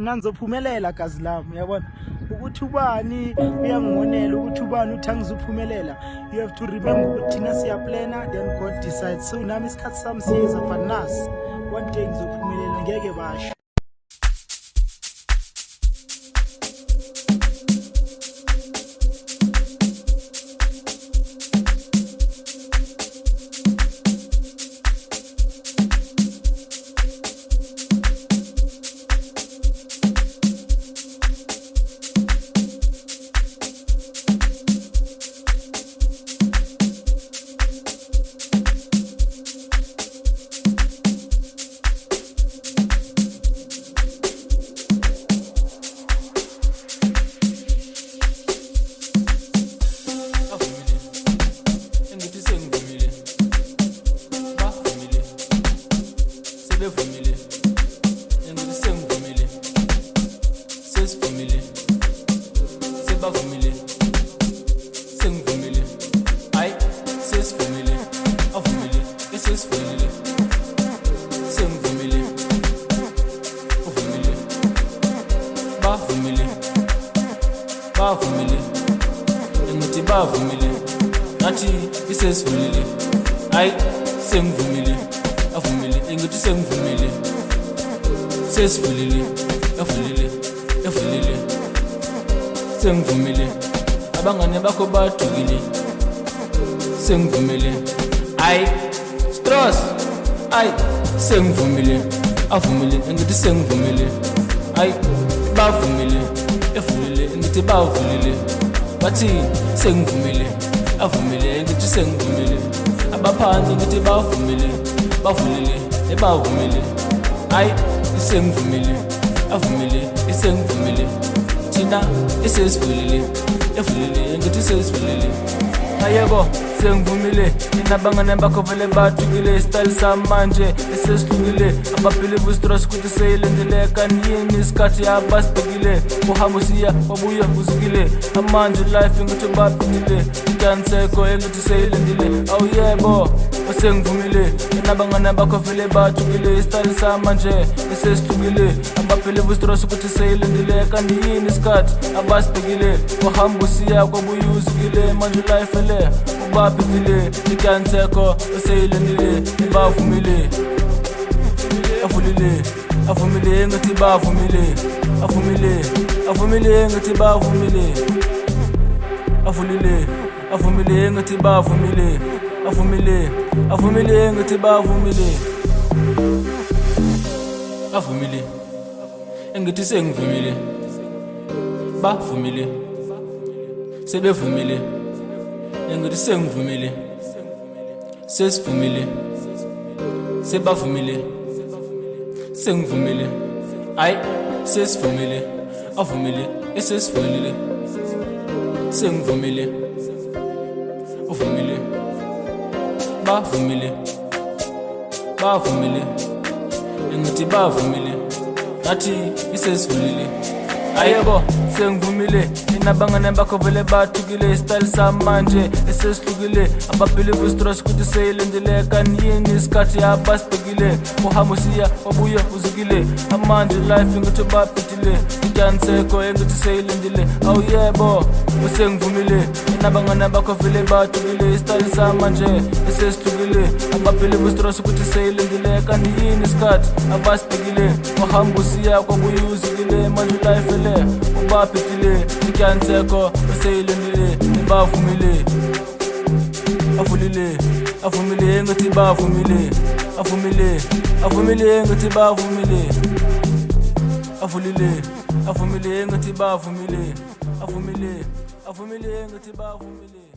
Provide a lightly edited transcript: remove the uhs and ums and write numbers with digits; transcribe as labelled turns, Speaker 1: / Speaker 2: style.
Speaker 1: ngizophumelela gazi lami, uyabona ukuthi ubani uyangimonela ukuthi ubani uthi angizophumelela. You have to remember ukuthi thina siyaplana, then God decides. So nami isikhathi sami siyeza, but nasi one day ngizophumelela, ngeke basho.
Speaker 2: Family, and the same family, says family, Seba family, same family, I says family, a family, it says family, same family, a family, ba family, and the ba family, Nati, it says family, I same family. A family, English same family. Says family, a family, a family. Same family. Abangane bakho bathukile. Same family. I Strauss. I same family. A family, English same family. I ba family, a family, English ba family. Bati same family. A family, English same family. Abaphansi ngithi ba family. Bavumile, ebavumile, I isengivumile, avumile, isengivumile, thina isezivulile, evulile, ngithi isezivulile. Ayebo, sengivumile, inabangane bakho vele bathukile, style samanje esesihlukile, ababhilive uStrauss kuthi seyilendeleka niyini isikhathi abasibhekile, uhamba siya wabuya uzukile, amanje life ngithi baphilile, ikanseko engithi seyilendile. Awu yebo, sengivumile, inabangane bakho vele bathukile, style samanje esesihlukile, ababhilive uStrauss kuthi seyilendeleka niyini isikhathi abasibhekile, uhamba siya wabuya uzukile, manje life ubaphetile ikanseko useyilendile bavumile avulile avumile ngathi bavumile avumile ngathi bavumile avulile avumile ngathi bavumile avumile ngathi bavumile avumile ngathi sengivumile bavumile sebevumile English sengivumile, sesivumile, sebavumile, sengivumile, I sesivumile, avumile, esesivumile, sengivumile, uvumile, bavumile, engithi bavumile, nathi isesivumile. Ayebo, sengivumile, inabangane bakho vele bathukile, style samanje esesihlukile, ababhilive uStrauss kuthi seyilendeleka niyini isikhathi abasibhekile, uhamba siya wabuya uzukile, amanje life ngithi baphilile, ikanseko engithi seyilendile. Awu yebo, sengivumile, inabangane bakho vele bathukile, style samanje esesihlukile, ababhilive uStrauss kuthi seyilendeleka niyini isikhathi abasibhekile, uhamba siya wabuya uzukile, manje life ubaphetile ikanseko useyilendile bavumile avumile ngathi bavumile avumile ngathi bavumile avumile ngathi bavumile avumile ngathi bavumile